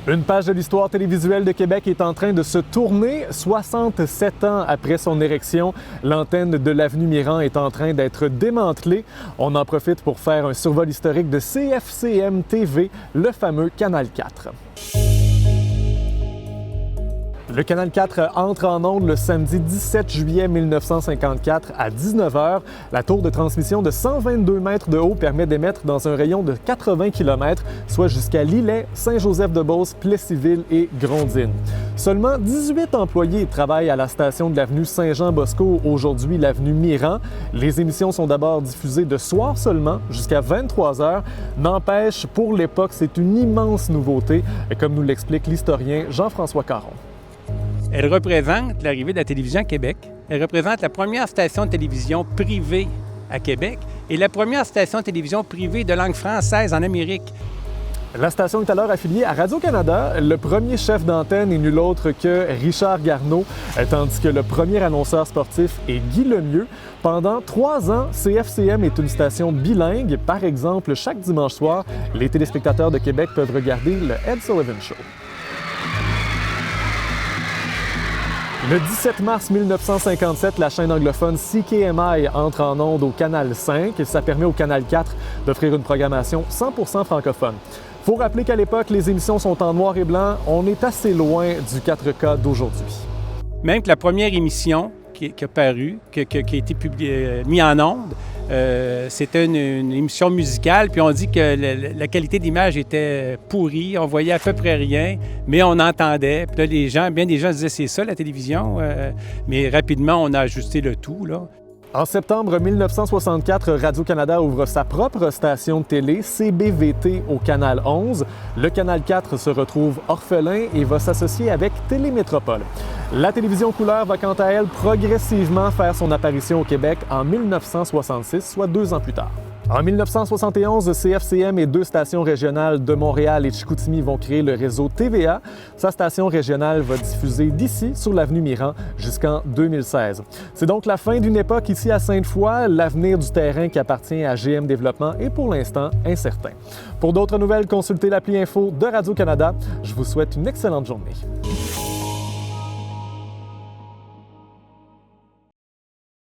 Une page de l'histoire télévisuelle de Québec est en train de se tourner. 67 ans après son érection, l'antenne de l'avenue Mirand est en train d'être démantelée. On en profite pour faire un survol historique de CFCM TV, le fameux Canal 4. Le Canal 4 entre en ondes le samedi 17 juillet 1954 à 19h. La tour de transmission de 122 mètres de haut permet d'émettre dans un rayon de 80 km, soit jusqu'à Lillet, Saint-Joseph-de-Beauce, Plessisville et Grondines. Seulement 18 employés travaillent à la station de l'avenue Saint-Jean-Bosco, aujourd'hui l'avenue Mirand. Les émissions sont d'abord diffusées de soir seulement, jusqu'à 23h. N'empêche, pour l'époque, c'est une immense nouveauté, comme nous l'explique l'historien Jean-François Caron. Elle représente l'arrivée de la télévision à Québec. Elle représente la première station de télévision privée à Québec et la première station de télévision privée de langue française en Amérique. La station est alors affiliée à Radio-Canada. Le premier chef d'antenne est nul autre que Richard Garneau, tandis que le premier annonceur sportif est Guy Lemieux. Pendant 3 ans, CFCM est une station bilingue. Par exemple, chaque dimanche soir, les téléspectateurs de Québec peuvent regarder le Ed Sullivan Show. Le 17 mars 1957, la chaîne anglophone CKMI entre en ondes au Canal 5. Ça permet au Canal 4 d'offrir une programmation 100% francophone. Il faut rappeler qu'à l'époque, les émissions sont en noir et blanc. On est assez loin du 4K d'aujourd'hui. Même que la première émission qui a paru, qui a été mise en ondes, c'était une émission musicale, puis on dit que la qualité d'image était pourrie, on voyait à peu près rien, mais on entendait. Puis là, bien des gens disaient « c'est ça la télévision », mais rapidement, on a ajusté le tout, là. En septembre 1964, Radio-Canada ouvre sa propre station de télé, CBVT, au Canal 11. Le Canal 4 se retrouve orphelin et va s'associer avec Télémétropole. La télévision couleur va quant à elle progressivement faire son apparition au Québec en 1966, soit 2 ans plus tard. En 1971, CFCM et 2 stations régionales de Montréal et de Chicoutimi vont créer le réseau TVA. Sa station régionale va diffuser d'ici, sur l'avenue Mirand, jusqu'en 2016. C'est donc la fin d'une époque ici à Sainte-Foy. L'avenir du terrain qui appartient à GM Développement est pour l'instant incertain. Pour d'autres nouvelles, consultez l'appli Info de Radio-Canada. Je vous souhaite une excellente journée.